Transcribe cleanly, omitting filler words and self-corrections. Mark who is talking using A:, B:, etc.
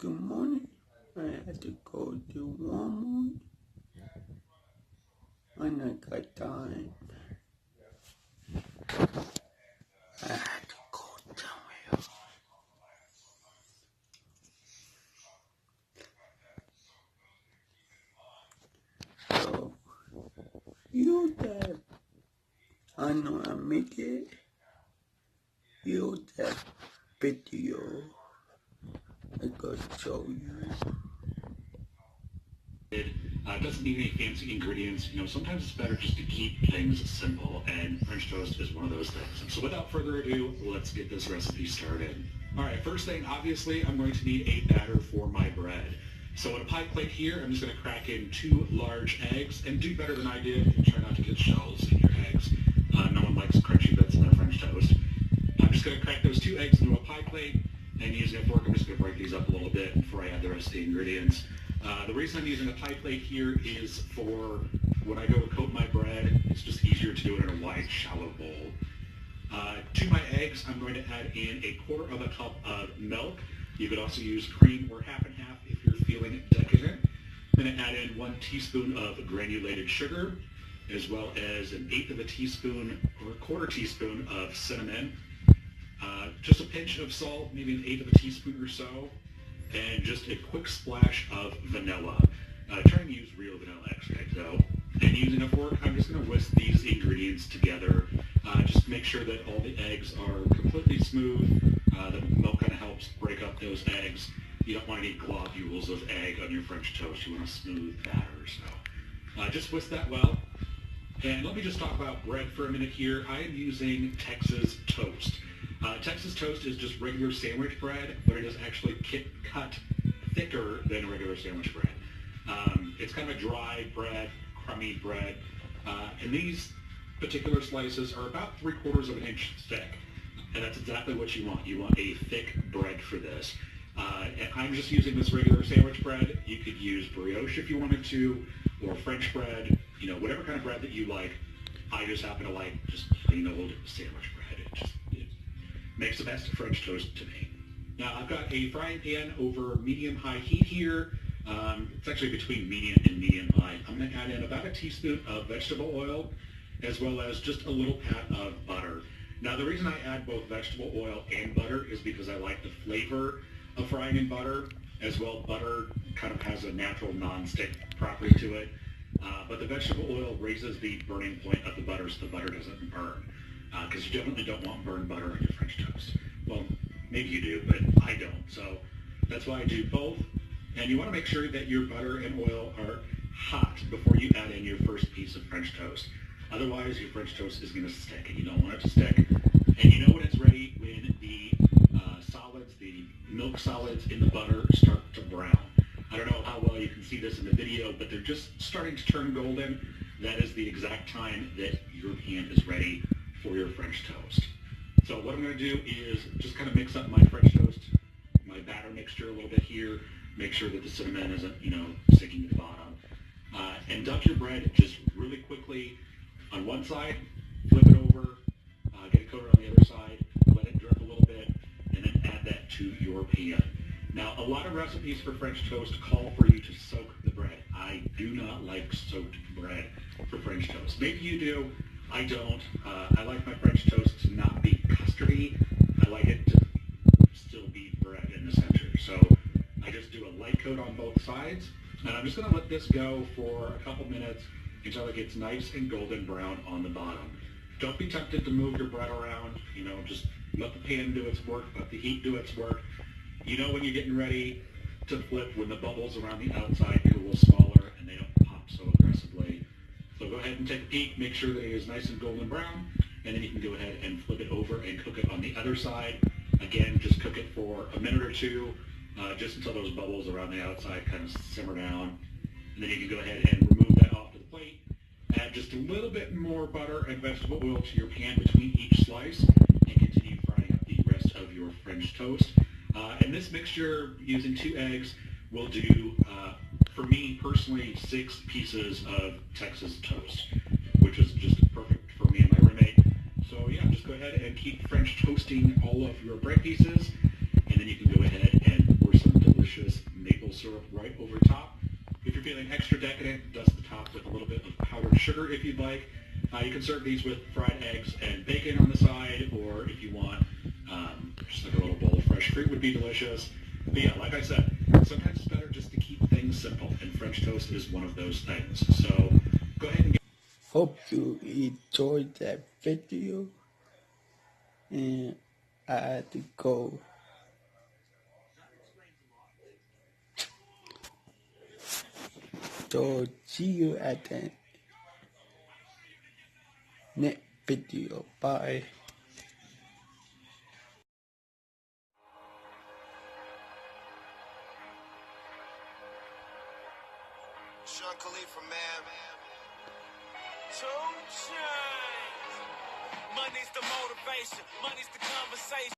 A: Good morning. I had to go to Walmart when I got time. I had to go somewhere. So, that I know I make it. That video I could show you.
B: Doesn't need any fancy ingredients. Sometimes it's better just to keep things simple, and French toast is one of those things. So without further ado, let's get this recipe started. All right, first thing, obviously, I'm going to need a batter for my bread. So in a pie plate here, I'm just going to crack in 2 large eggs, and do better than I did, and try not to get shells in your eggs. No one likes crunchy bits in their French toast. I'm just going to crack those 2 eggs into a pie plate, and using a fork, I'm just going to break these up a little bit before I add the rest of the ingredients. The reason I'm using a pie plate here is for when I go to coat my bread, it's just easier to do it in a wide, shallow bowl. To my eggs, I'm going to add in 1/4 of a cup of milk. You could also use cream or half and half if you're feeling decadent. I'm going to add in 1 teaspoon of granulated sugar, as well as 1/8 of a teaspoon or 1/4 teaspoon of cinnamon. Just a pinch of salt, maybe 1/8 of a teaspoon or so. And just a quick splash of vanilla. Try and use real vanilla extract though. And using a fork, I'm just going to whisk these ingredients together. Just make sure that all the eggs are completely smooth. The milk kind of helps break up those eggs. You don't want any globules of egg on your French toast. You want a smooth batter. So just whisk that well. And let me just talk about bread for a minute here. I am using Texas Toast. Texas Toast is just regular sandwich bread, but it is actually cut thicker than regular sandwich bread. It's kind of a dry bread, crummy bread, and these particular slices are about 3/4 of an inch thick, and that's exactly what you want. You want a thick bread for this. And I'm just using this regular sandwich bread. You could use brioche if you wanted to, or French bread, whatever kind of bread that you like. I just happen to like just plain old sandwich bread. It makes the best French toast to me. Now I've got a frying pan over medium-high heat here. It's actually between medium and medium-high. I'm going to add in about 1 teaspoon of vegetable oil, as well as just a little pat of butter. Now the reason I add both vegetable oil and butter is because I like the flavor of frying in butter. As well, butter kind of has a natural non-stick property to it. But the vegetable oil raises the burning point of the butter so the butter doesn't burn. Because you definitely don't want burned butter on your French toast. Well, maybe you do, but I don't. So that's why I do both. And you want to make sure that your butter and oil are hot before you add in your first piece of French toast. Otherwise, your French toast is going to stick, and you don't want it to stick. And you know when it's ready when the solids, the milk solids in the butter start to brown. I don't know how well you can see this in the video, but they're just starting to turn golden. That is the exact time that your pan is ready for your French toast. So what I'm going to do is just kind of mix up my French toast, my batter mixture a little bit here. Make sure that the cinnamon isn't, sticking to the bottom. And dunk your bread just really quickly on one side, flip it over, get it coated on the other side, let it drip a little bit, and then add that to your pan. Now, a lot of recipes for French toast call for you to soak the bread. I do not like soaked bread for French toast. Maybe you do. I don't. I like my French toast to not be custardy. I like it to still be bread in the center. So I just do a light coat on both sides. And I'm just going to let this go for a couple minutes until it gets nice and golden brown on the bottom. Don't be tempted to move your bread around. Just let the pan do its work, let the heat do its work. When you're getting ready to flip, when the bubbles around the outside get a little smaller and they don't pop so aggressively. So go ahead and take a peek, make sure that it is nice and golden brown, and then you can go ahead and flip it over and cook it on the other side. Again, just cook it for a minute or two, just until those bubbles around the outside kind of simmer down. And then you can go ahead and remove that off to the plate. Add just a little bit more butter and vegetable oil to your pan between each slice, and continue frying up the rest of your French toast. And this mixture, using 2 eggs, will do, for me personally, 6 pieces of Texas toast, which is just perfect for me and my roommate. So yeah, just go ahead and keep French toasting all of your bread pieces, and then you can go ahead and pour some delicious feeling extra decadent, dust the top with a little bit of powdered sugar if you'd like. You can serve these with fried eggs and bacon on the side, or if you want, just like a little bowl of fresh fruit would be delicious. But yeah, like I said, sometimes it's better just to keep things simple, and French toast is one of those things. So go ahead and get...
A: Hope you enjoyed that video, and I had to go. So see you at the next video. Bye.
C: Sean Khalifa, man. 2 Chainz. Money's the motivation, money's the conversation.